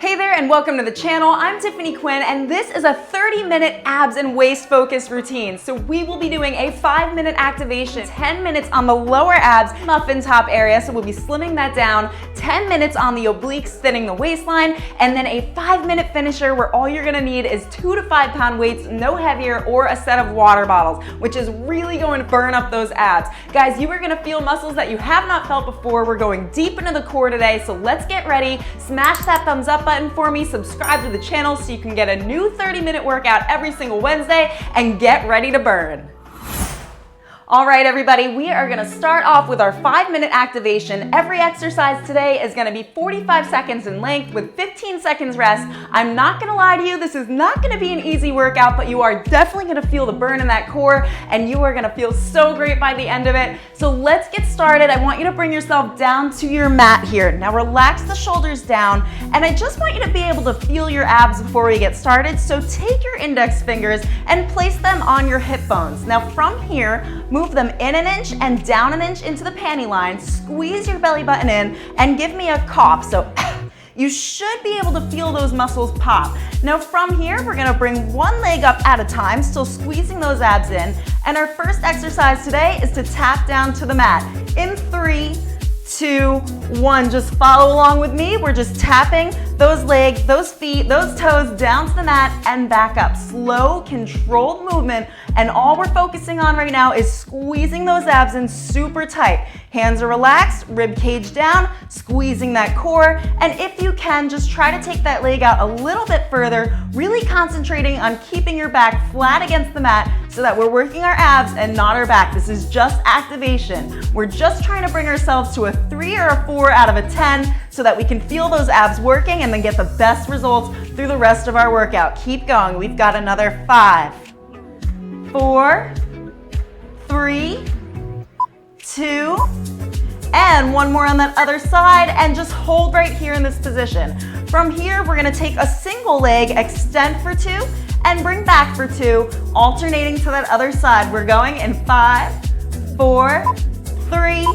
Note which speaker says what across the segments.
Speaker 1: Hey there and welcome to the channel. I'm Tiffany Quinn and this is a 30-minute abs and waist focused routine. So we will be doing a 5-minute activation, 10 minutes on the lower abs, muffin top area, so we'll be slimming that down, 10 minutes on the obliques, thinning the waistline, and then a 5-minute finisher where all you're gonna need is 2 to 5 pound weights, no heavier, or a set of water bottles, which is really going to burn up those abs. Guys, you are gonna feel muscles that you have not felt before. We're going deep into the core today, so let's get ready. Smash that thumbs up button for me, subscribe to the channel so you can get a new 30-minute workout every single Wednesday, and get ready to burn. All right, everybody, we are gonna start off with our 5-minute activation. Every exercise today is gonna be 45 seconds in length with 15 seconds rest. I'm not gonna lie to you, this is not gonna be an easy workout, but you are definitely gonna feel the burn in that core, and you are gonna feel so great by the end of it. So let's get started. I want you to bring yourself down to your mat here. Now relax the shoulders down, and I just want you to be able to feel your abs before we get started. So take your index fingers and place them on your hip bones. Now from here, move them in an inch and down an inch into the panty line, squeeze your belly button in, and give me a cough. So you should be able to feel those muscles pop. Now from here, we're gonna bring one leg up at a time, still squeezing those abs in. And our first exercise today is to tap down to the mat. In 3, 2, 1, just follow along with me. We're just tapping those legs, those feet, those toes down to the mat and back up. Slow, controlled movement, and all we're focusing on right now is squeezing those abs in super tight. Hands are relaxed, rib cage down, squeezing that core, and if you can, just try to take that leg out a little bit further, really concentrating on keeping your back flat against the mat so that we're working our abs and not our back. This is just activation. We're just trying to bring ourselves to a 3 or a 4 out of a 10 so that we can feel those abs working and then get the best results through the rest of our workout. Keep going. We've got another 5, 4, 3, 2, and one more on that other side, and just hold right here in this position. From here, we're gonna take a single leg, extend for 2, and bring back for 2, alternating to that other side. We're going in 5, 4, 3,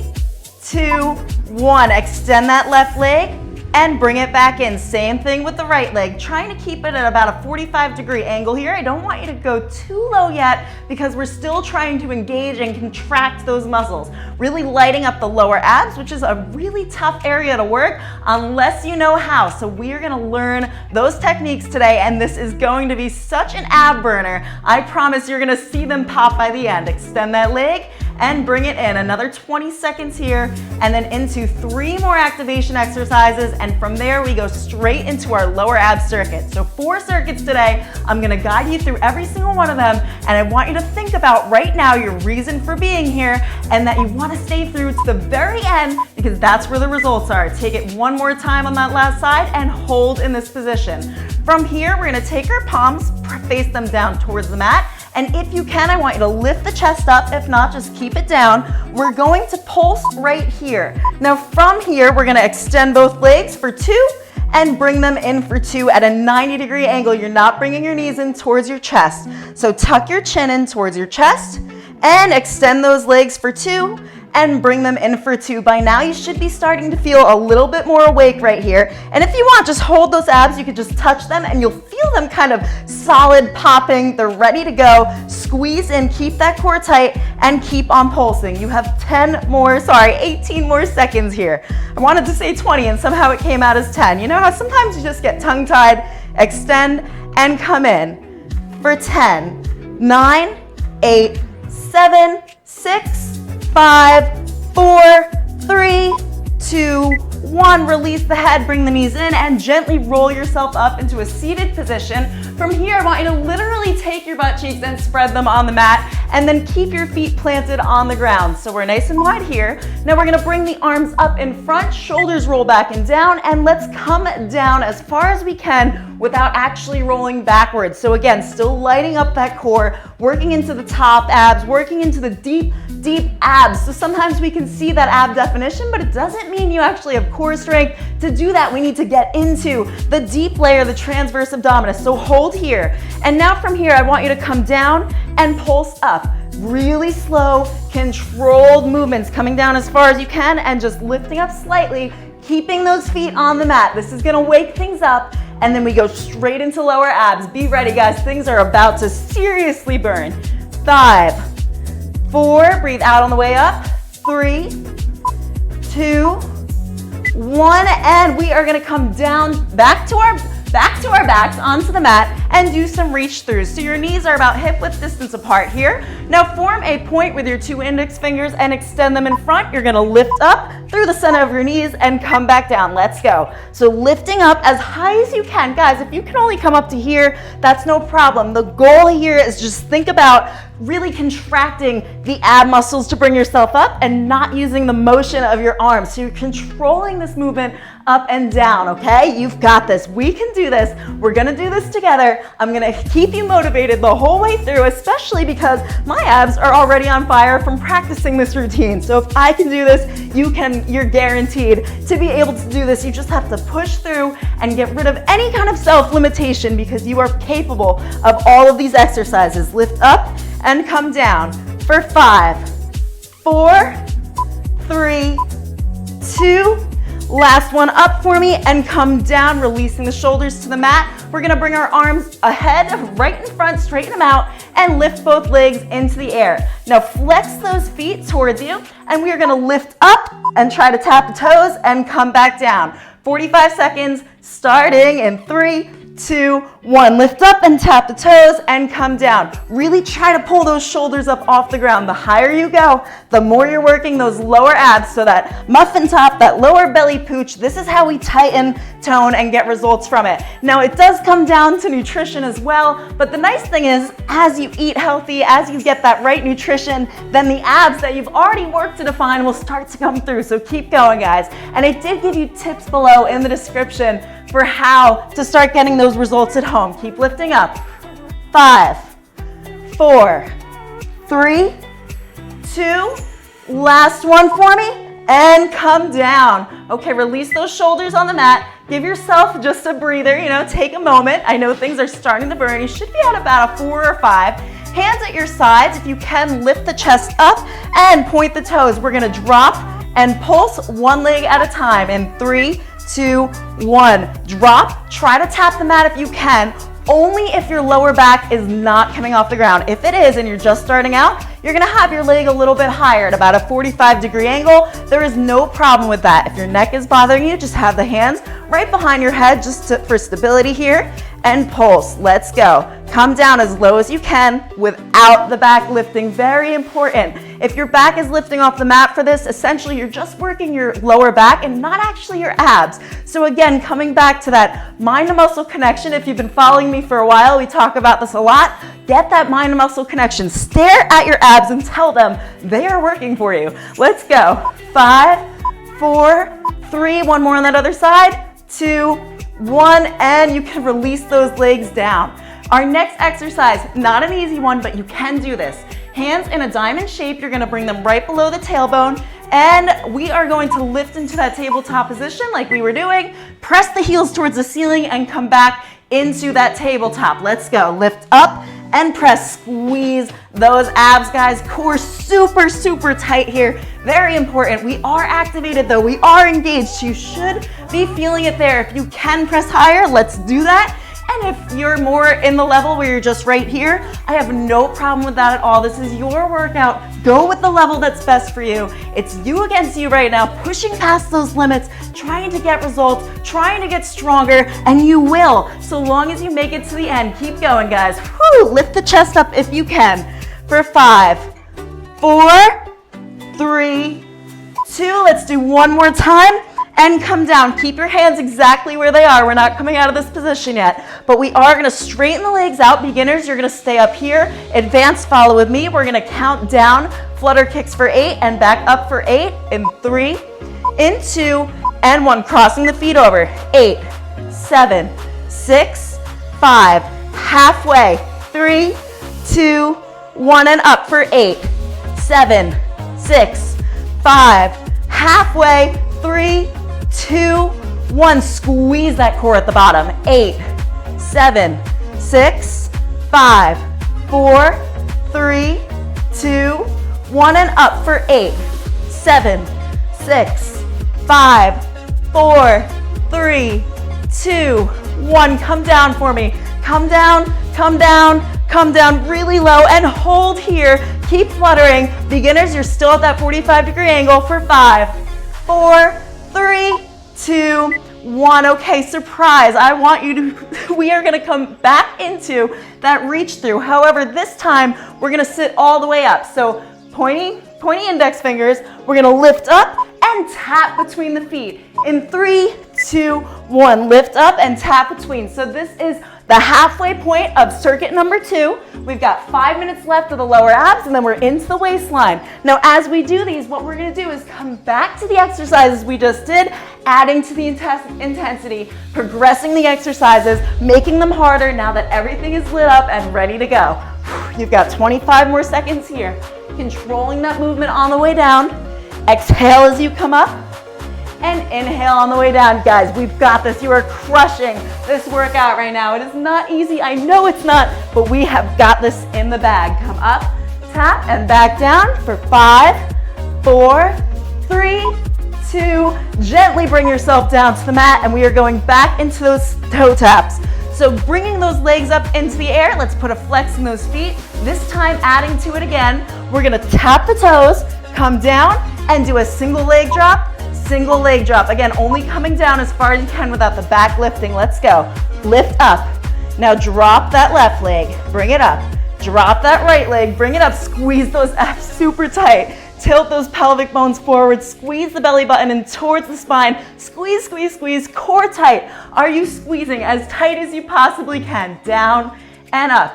Speaker 1: 2, 1. Extend that left leg and bring it back in. Same thing with the right leg, trying to keep it at about a 45-degree angle here. I don't want you to go too low yet because we're still trying to engage and contract those muscles, really lighting up the lower abs, which is a really tough area to work unless you know how. So we are gonna learn those techniques today, and this is going to be such an ab burner. I promise you're gonna see them pop by the end. Extend that leg and bring it in. Another 20 seconds here, and then into 3 more activation exercises, and from there we go straight into our lower ab circuit. So 4 circuits today. I'm gonna guide you through every single one of them, and I want you to think about right now your reason for being here, and that you wanna stay through to the very end because that's where the results are. Take it one more time on that last side and hold in this position. From here, we're gonna take our palms, face them down towards the mat, and if you can, I want you to lift the chest up. If not, just keep it down. We're going to pulse right here. Now from here, we're gonna extend both legs for 2 and bring them in for 2 at a 90-degree angle. You're not bringing your knees in towards your chest. So tuck your chin in towards your chest and extend those legs for 2 and bring them in for 2. By now, you should be starting to feel a little bit more awake right here. And if you want, just hold those abs. You could just touch them and you'll feel them kind of solid popping. They're ready to go. Squeeze in, keep that core tight, and keep on pulsing. You have 18 more seconds here. I wanted to say 20 and somehow it came out as 10. You know how sometimes you just get tongue-tied? Extend and come in for 10, 9, 8, 7, 6, 5, 4, 3, 2, 1. Release the head, bring the knees in, and gently roll yourself up into a seated position. From here, I want you to literally take your butt cheeks and spread them on the mat, and then keep your feet planted on the ground. So we're nice and wide here. Now we're gonna bring the arms up in front, shoulders roll back and down, and let's come down as far as we can without actually rolling backwards. So again, still lighting up that core, working into the top abs, working into the deep abs. So sometimes we can see that ab definition, but it doesn't mean you actually have core strength. To do that, we need to get into the deep layer, the transverse abdominis. So hold here. And now from here, I want you to come down and pulse up. Really slow, controlled movements, coming down as far as you can and just lifting up slightly, keeping those feet on the mat. This is gonna wake things up, and then we go straight into lower abs. Be ready, guys. Things are about to seriously burn. 5, 4, breathe out on the way up. 3, 2, 1, and we are gonna come down back to our backs onto the mat and do some reach throughs. So your knees are about hip width distance apart here. Now form a point with your 2 index fingers and extend them in front. You're gonna lift up through the center of your knees and come back down. Let's go. So lifting up as high as you can. Guys, if you can only come up to here, that's no problem. The goal here is just think about really contracting the ab muscles to bring yourself up and not using the motion of your arms. So you're controlling this movement up and down, okay? You've got this. We can do this. We're gonna do this together. I'm gonna keep you motivated the whole way through, especially because my abs are already on fire from practicing this routine. So if I can do this, you're guaranteed to be able to do this. You just have to push through and get rid of any kind of self-limitation because you are capable of all of these exercises. Lift up and come down for 5, 4, 3, 2, last one up for me, and come down, releasing the shoulders to the mat. We're gonna bring our arms ahead, right in front, straighten them out, and lift both legs into the air. Now flex those feet towards you, and we are gonna lift up and try to tap the toes and come back down. 45 seconds, starting in 3, 2, 1. Lift up and tap the toes and come down. Really try to pull those shoulders up off the ground. The higher you go, the more you're working those lower abs, so that muffin top, that lower belly pooch, this is how we tighten, tone, and get results from it. Now it does come down to nutrition as well, but the nice thing is, as you eat healthy, as you get that right nutrition, then the abs that you've already worked to define will start to come through. So keep going, guys. And I did give you tips below in the description for how to start getting those results at home. Keep lifting up. 5, 4, 3, 2, last one for me, and come down. Okay, release those shoulders on the mat. Give yourself just a breather, take a moment. I know things are starting to burn. You should be at about a 4 or 5. Hands at your sides. If you can, lift the chest up and point the toes. We're gonna drop and pulse one leg at a time in 3, 2, 1. Drop. Try to tap the mat if you can, only if your lower back is not coming off the ground. If it is and you're just starting out, you're gonna have your leg a little bit higher at about a 45-degree angle. There is no problem with that. If your neck is bothering you, just have the hands right behind your head for stability here, and pulse. Let's go. Come down as low as you can without the back lifting. Very important. If your back is lifting off the mat for this, essentially you're just working your lower back and not actually your abs. So again, coming back to that mind to muscle connection. If you've been following me for a while, we talk about this a lot. Get that mind to muscle connection. Stare at your abs and tell them they are working for you. Let's go. 5, 4, 3, one more on that other side, 2, 1, and you can release those legs down. Our next exercise, not an easy one, but you can do this. Hands in a diamond shape, you're gonna bring them right below the tailbone, and we are going to lift into that tabletop position like we were doing. Press the heels towards the ceiling and come back into that tabletop. Let's go. Lift up and press. Squeeze those abs, guys. Core super, super tight here. Very important. We are activated though. We are engaged. You should be feeling it there. If you can press higher, let's do that. And if you're more in the level where you're just right here, I have no problem with that at all. This is your workout. Go with the level that's best for you. It's you against you right now, pushing past those limits, trying to get results, trying to get stronger, and you will, so long as you make it to the end. Keep going, guys. Whew, lift the chest up if you can. For 5, 4, 3, 2, let's do one more time. And come down. Keep your hands exactly where they are. We're not coming out of this position yet, but we are gonna straighten the legs out. Beginners, you're gonna stay up here. Advanced, follow with me. We're gonna count down, flutter kicks for 8 and back up for 8 in 3, in 2, and 1. Crossing the feet over. 8, 7, 6, 5, halfway. 3, 2, 1, and up for 8, 7, 6, 5, halfway. 3, 2, 1. Squeeze that core at the bottom. 8, 7, 6, 5, 4, 3, 2, 1, and up for 8, 7, 6, 5, 4, 3, 2, 1. Come down for me. Come down, come down, come down really low and hold here. Keep fluttering. Beginners, you're still at that 45-degree angle for 5, 4, 3, 2, 1. Okay, surprise. I want you to, we are gonna come back into that reach through. However, this time we're gonna sit all the way up. So pointy index fingers, we're gonna lift up and tap between the feet. In 3, 2, 1, lift up and tap between. So this is the halfway point of circuit number 2. We've got 5 minutes left of the lower abs and then we're into the waistline. Now as we do these, what we're gonna do is come back to the exercises we just did, adding to the intensity, progressing the exercises, making them harder now that everything is lit up and ready to go. You've got 25 more seconds here. Controlling that movement on the way down. Exhale as you come up and inhale on the way down. Guys, we've got this. You are crushing this workout right now. It is not easy. I know it's not, but we have got this in the bag. Come up, tap, and back down for 5, 4, 3, 2. Gently bring yourself down to the mat, and we are going back into those toe taps. So bringing those legs up into the air, let's put a flex in those feet. This time adding to it again, we're gonna tap the toes, come down, and do a single leg drop. Single leg drop. Again, only coming down as far as you can without the back lifting. Let's go. Lift up. Now drop that left leg. Bring it up. Drop that right leg. Bring it up. Squeeze those abs super tight. Tilt those pelvic bones forward. Squeeze the belly button in towards the spine. Squeeze, squeeze, squeeze. Core tight. Are you squeezing as tight as you possibly can? Down and up.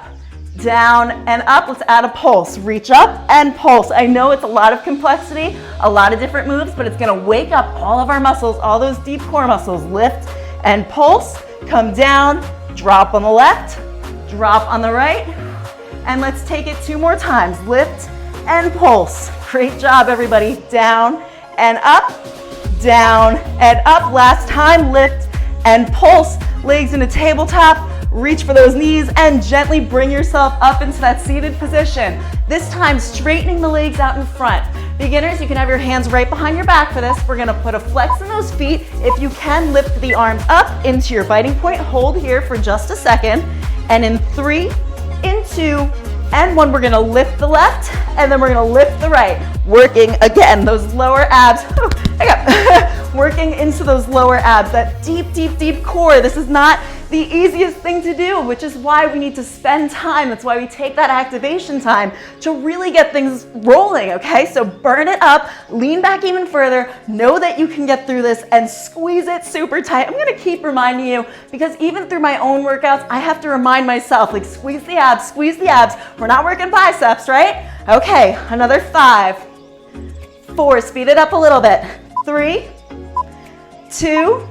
Speaker 1: Down and up. Let's add a pulse. Reach up and pulse. I know it's a lot of complexity, a lot of different moves, but it's gonna wake up all of our muscles, all those deep core muscles. Lift and pulse. Come down, drop on the left, drop on the right, and let's take it 2 more times. Lift and pulse. Great job, everybody. Down and up, down and up. Last time, lift and pulse. Legs in a tabletop. Reach for those knees and gently bring yourself up into that seated position. This time, straightening the legs out in front. Beginners, you can have your hands right behind your back for this. We're gonna put a flex in those feet. If you can, lift the arms up into your biting point. Hold here for just a second. And in 3, in 2, and 1, we're gonna lift the left, and then we're gonna lift the right. Working, again, those lower abs. Working into those lower abs, that deep, deep, deep core. This is not the easiest thing to do, which is why we need to spend time. That's why we take that activation time to really get things rolling, okay? So burn it up, lean back even further, know that you can get through this and squeeze it super tight. I'm gonna keep reminding you because even through my own workouts, I have to remind myself, like squeeze the abs, squeeze the abs. We're not working biceps, right? Okay, another 5, 4, speed it up a little bit. 3, 2,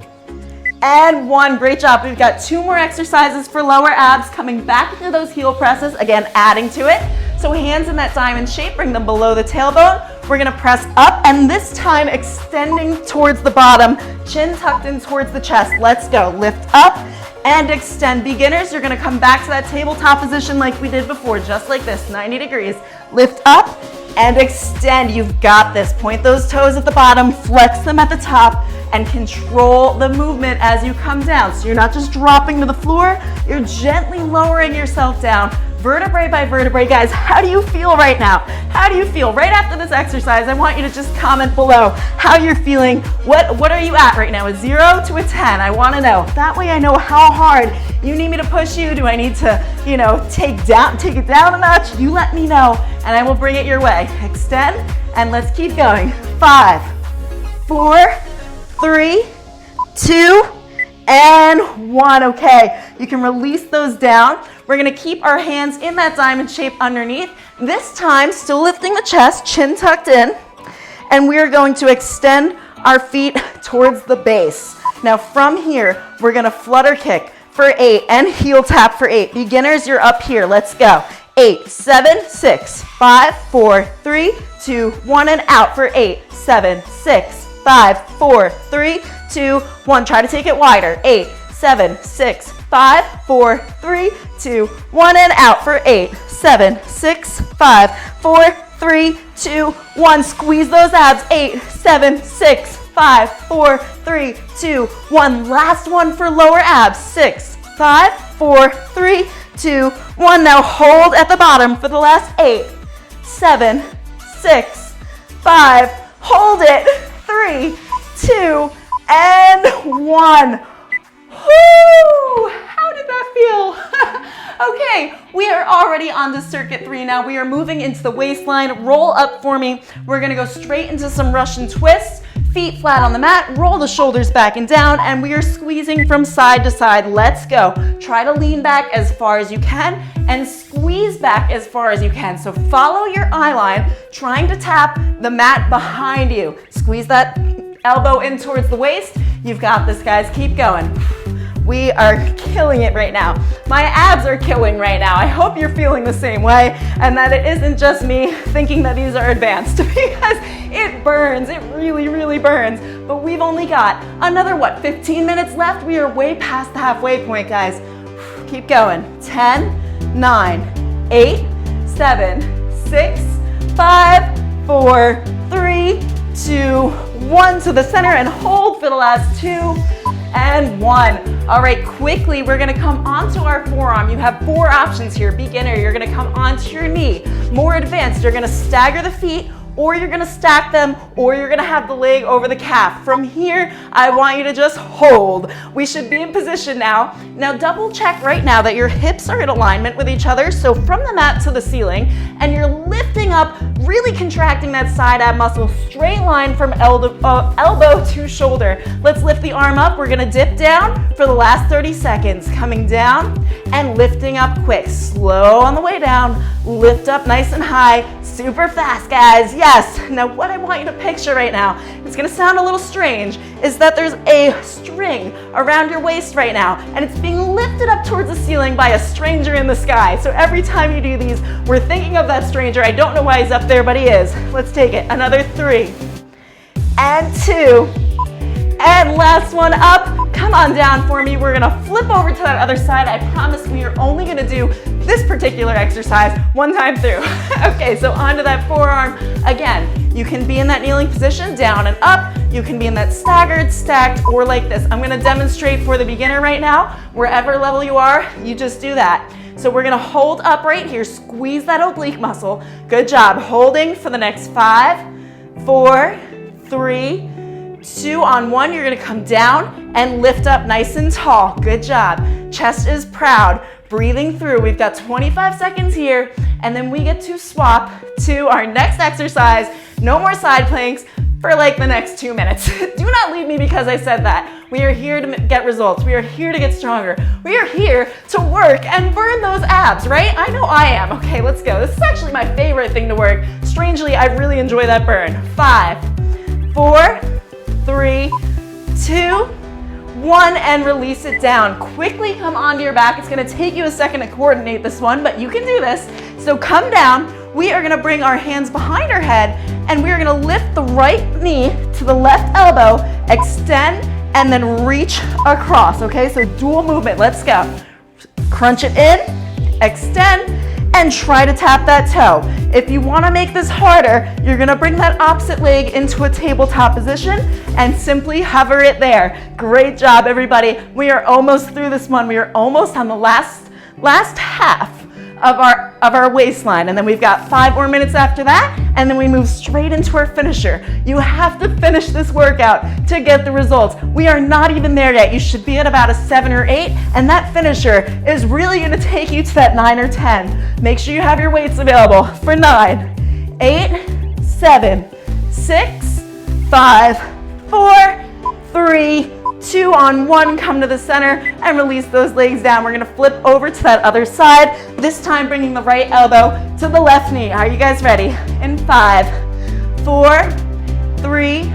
Speaker 1: and 1. Great job. We've got 2 more exercises for lower abs, coming back into those heel presses, again, adding to it. So hands in that diamond shape, bring them below the tailbone. We're gonna press up, and this time extending towards the bottom, chin tucked in towards the chest. Let's go. Lift up and extend. Beginners, you're gonna come back to that tabletop position like we did before, just like this, 90 degrees. Lift up and extend. You've got this. Point those toes at the bottom, flex them at the top, and control the movement as you come down. So you're not just dropping to the floor, you're gently lowering yourself down, vertebrae by vertebrae. Guys, how do you feel right now? How do you feel? Right after this exercise, I want you to just comment below how you're feeling. What are you at right now? A 0 to a 10? I want to know. That way I know how hard you need me to push you. Do I need to, take it down a notch? You let me know, and I will bring it your way. Extend, and let's keep going. 5, 4, 3, 2, and 1. Okay, you can release those down. We're gonna keep our hands in that diamond shape underneath. This time, still lifting the chest, chin tucked in, and we're going to extend our feet towards the base. Now from here, we're gonna flutter kick for 8 and heel tap for 8. Beginners, you're up here. Let's go. 8, 7, 6, 5, 4, 3, 2, 1, and out for 8, 7, 6, 5, 4, 3, 2, 1. Try to take it wider. 8, 7, 6, 5, 4, 3, 2, 1, and out for 8, 7, 6, 5, 4, 3, 2, 1. Squeeze those abs. 8, 7, 6, 5, 4, 3, 2, 1. Last one for lower abs. 6, 5, 4, 3, 2, 1. Now hold at the bottom for the last 8, 7, 6, 5. Hold it. 3, 2, and 1. Whoo! How did that feel? Okay, we are already on to circuit 3 now. We are moving into the waistline. Roll up for me. We're gonna go straight into some Russian twists. Feet flat on the mat, roll the shoulders back and down, and we are squeezing from side to side. Let's go. Try to lean back as far as you can and squeeze back as far as you can. So follow your eye line, trying to tap the mat behind you. Squeeze that elbow in towards the waist. You've got this, guys. Keep going. We are killing it right now. My abs are killing right now. I hope you're feeling the same way and that it isn't just me thinking that these are advanced, because it burns. It really, really burns. But we've only got another, 15 minutes left? We are way past the halfway point, guys. Keep going. 10, 9, 8, 7, 6, 5, 4, 3, 2, 1 to the center and hold for the last 2 and 1. All right, quickly, we're gonna come onto our forearm. You have 4 options here. Beginner, you're gonna come onto your knee. More advanced, you're gonna stagger the feet, or you're gonna stack them, or you're gonna have the leg over the calf. From here, I want you to just hold. We should be in position now. Now double check right now that your hips are in alignment with each other. So from the mat to the ceiling, and you're lifting up, really contracting that side ab muscle, straight line from elbow to shoulder. Let's lift the arm up. We're gonna dip down for the last 30 seconds. Coming down and lifting up quick. Slow on the way down, lift up nice and high, super fast, guys. Yes. Now what I want you to picture right now, it's gonna sound a little strange, is that there's a string around your waist right now, and it's being lifted up towards the ceiling by a stranger in the sky. So every time you do these, we're thinking of that stranger. I don't know why he's up there, but he is. Let's take it. Another 3 and 2 and last one up. Come on down for me. We're gonna flip over to that other side. I promise we are only gonna do this particular exercise 1 time through. Okay, so onto that forearm. Again, you can be in that kneeling position, down and up. You can be in that staggered, stacked, or like this. I'm gonna demonstrate for the beginner right now. Wherever level you are, you just do that. So we're gonna hold up right here, squeeze that oblique muscle. Good job, holding for the next 5, 4, 3, 2 on 1. You're gonna come down and lift up nice and tall. Good job. Chest is proud. Breathing through. We've got 25 seconds here, and then we get to swap to our next exercise. No more side planks for like the next 2 minutes. Do not leave me because I said that. We are here to get results. We are here to get stronger. We are here to work and burn those abs, right? I know I am. Okay, let's go. This is actually my favorite thing to work. Strangely, I really enjoy that burn. 5, 4, 3, 2, 1, and release it down. Quickly come onto your back. It's gonna take you a second to coordinate this one, but you can do this. So come down. We are gonna bring our hands behind our head, and we are gonna lift the right knee to the left elbow, extend, and then reach across, okay? So dual movement, let's go. Crunch it in, extend, and try to tap that toe. If you wanna make this harder, you're gonna bring that opposite leg into a tabletop position and simply hover it there. Great job, everybody. We are almost through this one. We are almost on the last half of our waistline, and then we've got 5 more minutes after that, and then we move straight into our finisher. You have to finish this workout to get the results. We are not even there yet. You should be at about a 7 or 8, and that finisher is really gonna take you to that 9 or 10. Make sure you have your weights available for 9, 8, 7, 6, 5, 4, 3, 2 on 1, come to the center and release those legs down. We're gonna flip over to that other side, this time bringing the right elbow to the left knee. Are you guys ready? In 5, 4, 3,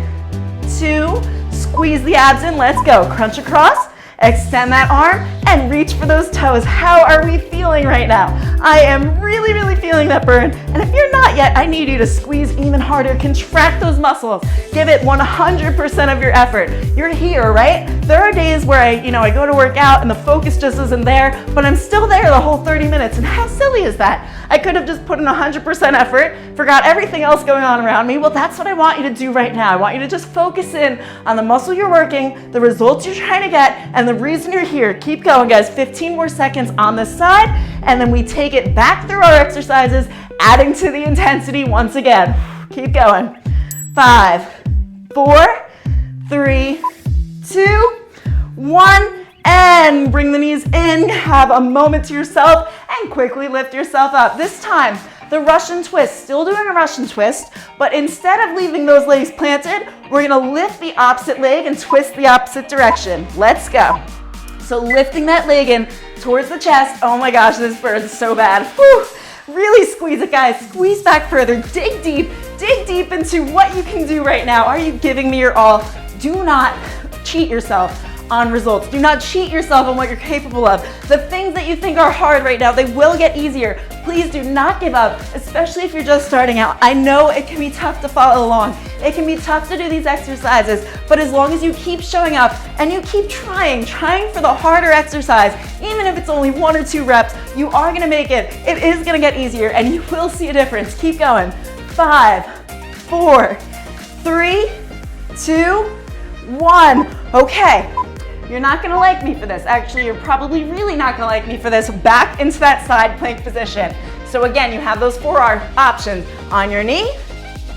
Speaker 1: 2, squeeze the abs in, let's go. Crunch across Extend that arm and reach for those toes. How are we feeling right now? I am really, really feeling that burn. And if you're not yet, I need you to squeeze even harder. Contract those muscles. Give it 100% of your effort. You're here, right? There are days where I go to work out and the focus just isn't there, but I'm still there the whole 30 minutes. And how silly is that? I could have just put in 100% effort, forgot everything else going on around me. Well, that's what I want you to do right now. I want you to just focus in on the muscle you're working, the results you're trying to get, and the reason you're here. Keep going, guys. 15 more seconds on this side, and then we take it back through our exercises, adding to the intensity once again. Keep going. 5, 4, 3, 2, 1, and bring the knees in. Have a moment to yourself and quickly lift yourself up. This time, the Russian twist. Still doing a Russian twist, but instead of leaving those legs planted, we're gonna lift the opposite leg and twist the opposite direction. Let's go. So lifting that leg in towards the chest. Oh my gosh, this burns so bad. Whew. Really squeeze it, guys. Squeeze back further. Dig deep into what you can do right now. Are you giving me your all? Do not cheat yourself on results. Do not cheat yourself on what you're capable of. The things that you think are hard right now, they will get easier. Please do not give up, especially if you're just starting out. I know it can be tough to follow along. It can be tough to do these exercises, but as long as you keep showing up and you keep trying for the harder exercise, even if it's only 1 or 2 reps, you are gonna make it. It is gonna get easier and you will see a difference. Keep going. 5, 4, 3, 2, 1. Okay. You're not gonna like me for this. Actually, you're probably really not gonna like me for this. Back into that side plank position. So again, you have those 4 options. On your knee,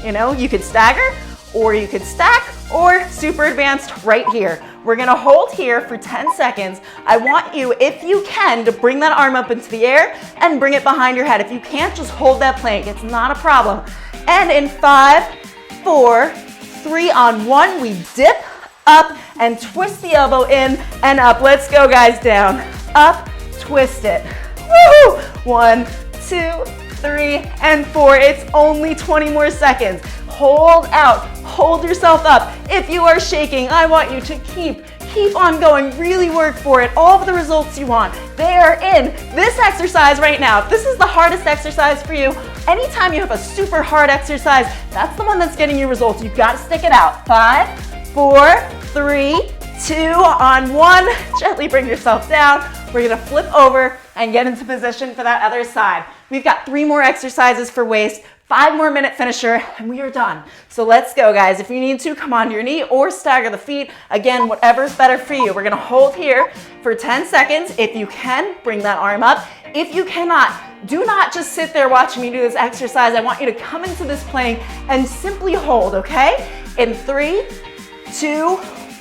Speaker 1: you could stagger, or you could stack, or super advanced right here. We're gonna hold here for 10 seconds. I want you, if you can, to bring that arm up into the air and bring it behind your head. If you can't, just hold that plank. It's not a problem. And in 5, 4, 3, on 1, we dip up and twist the elbow in and up. Let's go, guys. Down, up, twist it. Woo! 1, 2, 3, and 4. It's only 20 more seconds. Hold out, hold yourself up. If you are shaking, I want you to keep on going. Really work for it. All of the results you want, they are in this exercise right now. If this is the hardest exercise for you, anytime you have a super hard exercise, that's the one that's getting you results. You've got to stick it out. 5, 4, 3, 2, on 1. Gently bring yourself down. We're gonna flip over and get into position for that other side. We've got 3 more exercises for waist, 5 more minute finisher, and we are done. So let's go, guys. If you need to, come onto your knee or stagger the feet. Again, whatever's better for you. We're gonna hold here for 10 seconds. If you can, bring that arm up. If you cannot, do not just sit there watching me do this exercise. I want you to come into this plank and simply hold, okay? In 3, 2,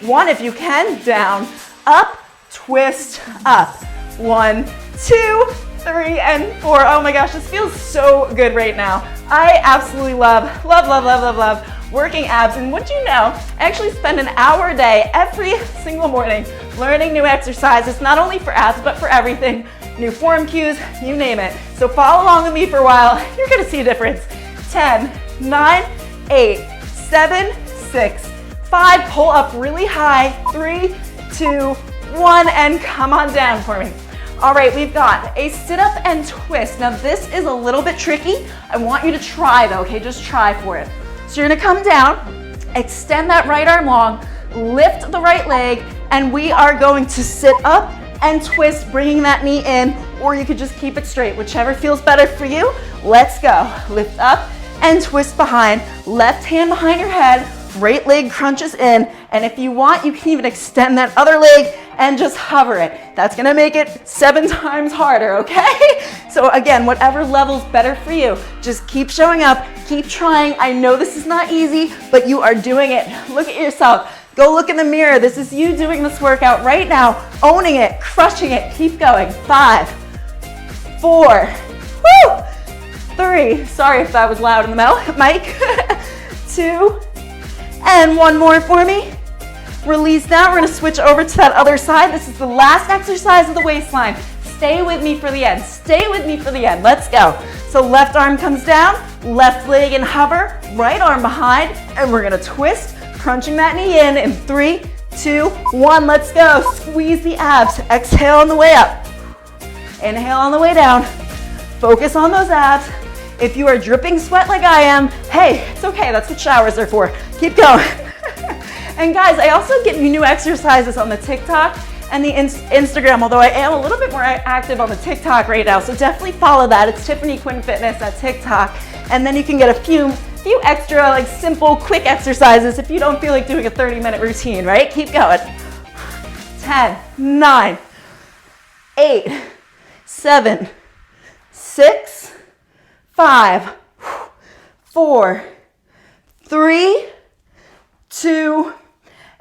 Speaker 1: 1, if you can, down, up, twist, up. 1, 2, 3, and 4. Oh my gosh, this feels so good right now. I absolutely love working abs. And would you know, I actually spend an hour a day every single morning learning new exercises, not only for abs, but for everything. New form cues, you name it. So follow along with me for a while. You're gonna see a difference. 10, 9, 8, 7, 6, 5, pull up really high. 3, 2, 1, and come on down for me. All right, we've got a sit-up and twist. Now this is a little bit tricky. I want you to try though, okay? Just try for it. So you're gonna come down, extend that right arm long, lift the right leg, and we are going to sit up and twist, bringing that knee in, or you could just keep it straight, whichever feels better for you. Let's go. Lift up and twist behind, left hand behind your head, right leg crunches in, and if you want, you can even extend that other leg and just hover it. That's gonna make it 7 times harder, okay? So again, whatever level's better for you, just keep showing up, keep trying. I know this is not easy, but you are doing it. Look at yourself. Go look in the mirror. This is you doing this workout right now, owning it, crushing it. Keep going. 5, 4, 3. Sorry if that was loud in the mic. 2, and 1 more for me. Release that. We're gonna switch over to that other side. This is the last exercise of the waistline. Stay with me for the end. Stay with me for the end. Let's go. So left arm comes down, left leg and hover, right arm behind, and we're gonna twist, crunching that knee in 3, 2, 1, let's go. Squeeze the abs. Exhale on the way up. Inhale on the way down. Focus on those abs. If you are dripping sweat like I am, hey, it's okay. That's what showers are for. Keep going. And guys, I also give you new exercises on the TikTok and the Instagram, although I am a little bit more active on the TikTok right now, so definitely follow that. It's Tiffany Quinn Fitness at TikTok, and then you can get a few extra like simple, quick exercises if you don't feel like doing a 30-minute routine, right? Keep going. 10, 9, 8, 7, 6, 5, 4, 3, 2,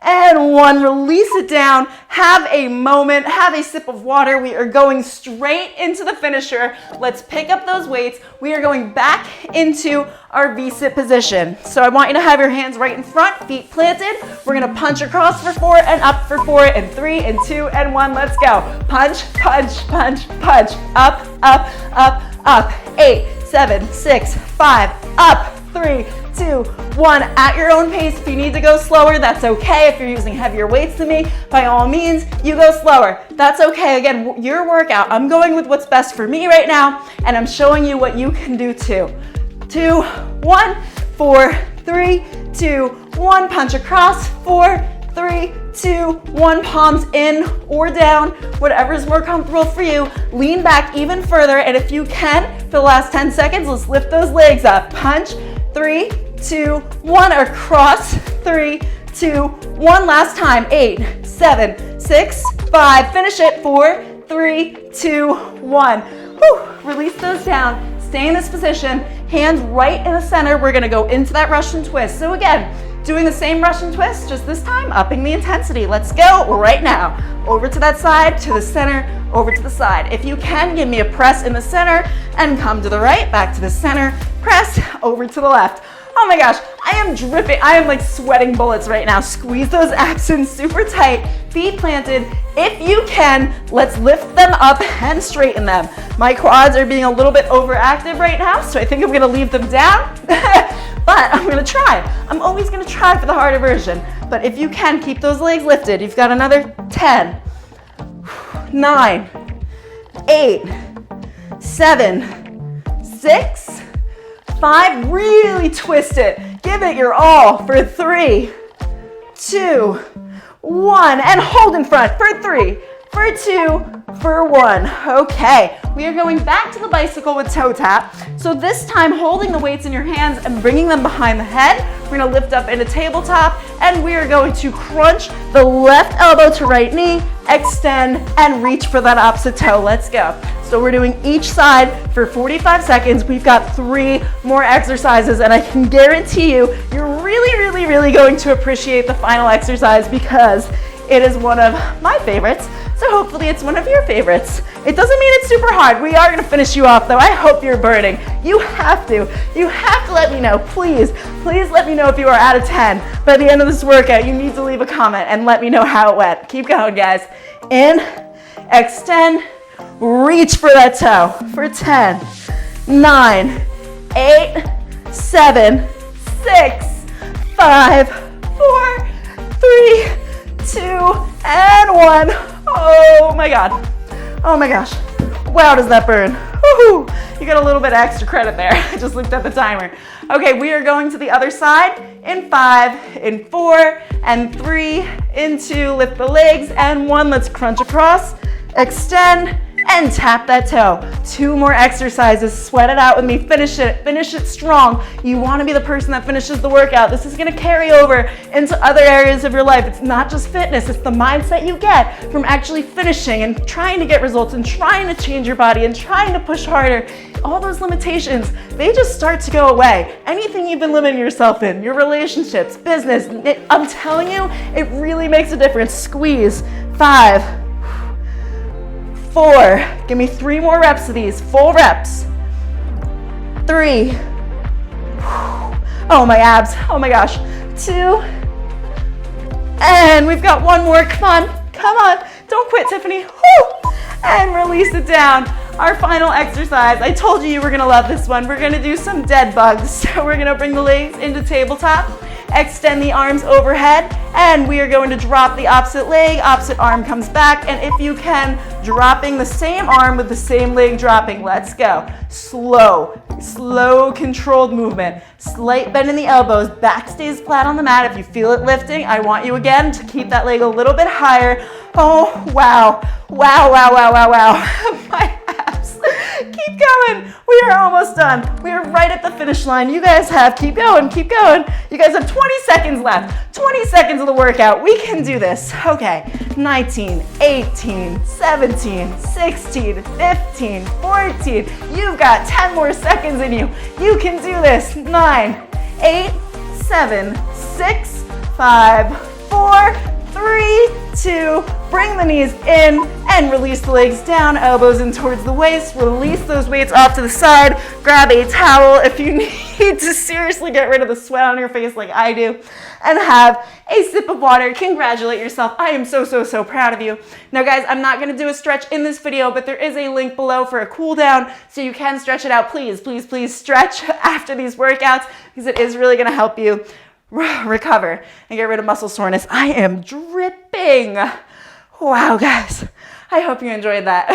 Speaker 1: and 1. Release it down. Have a moment. Have a sip of water. We are going straight into the finisher. Let's pick up those weights. We are going back into our V-sit position. So I want you to have your hands right in front, feet planted. We're going to punch across for 4 and up for 4 and 3 and 2 and 1. Let's go. Punch, punch, punch, punch. Up, up, up, up. 8, 7, 6, 5, up. 3, 2, 1. At your own pace. If you need to go slower, that's okay. If you're using heavier weights than me, by all means, you go slower. That's okay. Again, your workout. I'm going with what's best for me right now, and I'm showing you what you can do too. 2, 1, 4, 3, 2, 1. Punch across. 4, 3, 2, 1. Palms in or down, whatever is more comfortable for you. Lean back even further, and if you can, for the last 10 seconds, let's lift those legs up. Punch. 3, 2, 1, across. 3, 2, 1, last time. 8, 7, 6, 5, finish it. 4, 3, 2, 1. Whew. Release those down. Stay in this position. Hands right in the center. We're gonna go into that Russian twist. So again, doing the same Russian twist, just this time, upping the intensity. Let's go right now. Over to that side, to the center, over to the side. If you can, give me a press in the center and come to the right, back to the center, press, over to the left. Oh my gosh, I am dripping. I am like sweating bullets right now. Squeeze those abs in super tight, feet planted. If you can, let's lift them up and straighten them. My quads are being a little bit overactive right now, so I think I'm gonna leave them down, but I'm gonna try. I'm always gonna try for the harder version, but if you can, keep those legs lifted. You've got another 10, 9, 8, 7, 6, 5, really twist it. Give it your all for 3, 2, 1, and hold in front for 3, for 2, for 1. Okay, we are going back to the bicycle with toe tap. So this time, holding the weights in your hands and bringing them behind the head. We're gonna lift up into tabletop, and we are going to crunch the left elbow to right knee, extend, and reach for that opposite toe. Let's go. So we're doing each side for 45 seconds. We've got 3 more exercises, and I can guarantee you, you're really going to appreciate the final exercise because it is one of my favorites. So hopefully it's one of your favorites. It doesn't mean it's super hard. We are gonna finish you off though. I hope you're burning. You have to let me know. Please let me know if you are out of 10. By the end of this workout, you need to leave a comment and let me know how it went. Keep going, guys. In, extend, reach for that toe for 10, 9, 8, 7, 6, 5, 4, 3, 2, and 1. Oh my God. Oh my gosh. Wow, does that burn. Woohoo. You got a little bit of extra credit there. I just looked at the timer. Okay, we are going to the other side in 5, in 4, and 3, in 2, lift the legs, and 1. Let's crunch across, extend, and tap that toe. 2 more exercises. Sweat it out with me. Finish it strong. You want to be the person that finishes the workout. This is going to carry over into other areas of your life. It's not just fitness. It's the mindset you get from actually finishing and trying to get results and trying to change your body and trying to push harder. All those limitations, they just start to go away. Anything you've been limiting yourself in, your relationships, business, I'm telling you, it really makes a difference. Squeeze. 5, 4, give me 3 more reps of these, full reps. 3, oh my abs, oh my gosh. 2, and we've got 1 more, come on, don't quit, Tiffany. Woo. And release it down. Our final exercise, I told you were gonna love this one. We're gonna do some dead bugs. So we're gonna bring the legs into tabletop, Extend the arms overhead, and we are going to drop the opposite leg, opposite arm comes back, and if you can, dropping the same arm with the same leg dropping. Let's go. Slow, controlled movement. Slight bend in the elbows, back stays flat on the mat. If you feel it lifting, I want you again to keep that leg a little bit higher. Oh, wow. My abs. Keep going. We are almost done. We are right at the finish line. You guys have, keep going. You guys have 20 seconds left. 20 seconds of the workout. We can do this. Okay, 19, 18, 17, 16, 15, 14. You've got 10 more seconds in you. You can do this. 9, 8, 7, 6, 5, 4, 3, 2, bring the knees in and release the legs down, elbows in towards the waist, release those weights off to the side, grab a towel if you need to seriously get rid of the sweat on your face like I do, and have a sip of water. Congratulate yourself. I am so proud of you. Now guys, I'm not gonna do a stretch in this video, but there is a link below for a cool down, so you can stretch it out. Please stretch after these workouts, because it is really gonna help you recover and get rid of muscle soreness. I am dripping. Wow, guys. I hope you enjoyed that.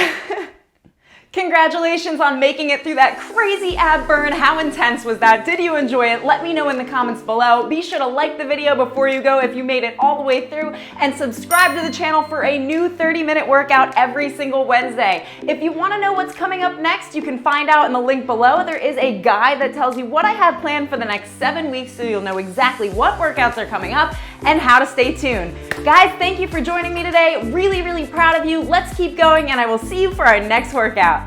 Speaker 1: Congratulations on making it through that crazy ab burn. How intense was that? Did you enjoy it? Let me know in the comments below. Be sure to like the video before you go if you made it all the way through, and subscribe to the channel for a new 30-minute workout every single Wednesday. If you want to know what's coming up next, you can find out in the link below. There is a guide that tells you what I have planned for the next 7 weeks, so you'll know exactly what workouts are coming up and how to stay tuned. Guys, thank you for joining me today. Really proud of you. Let's keep going, and I will see you for our next workout.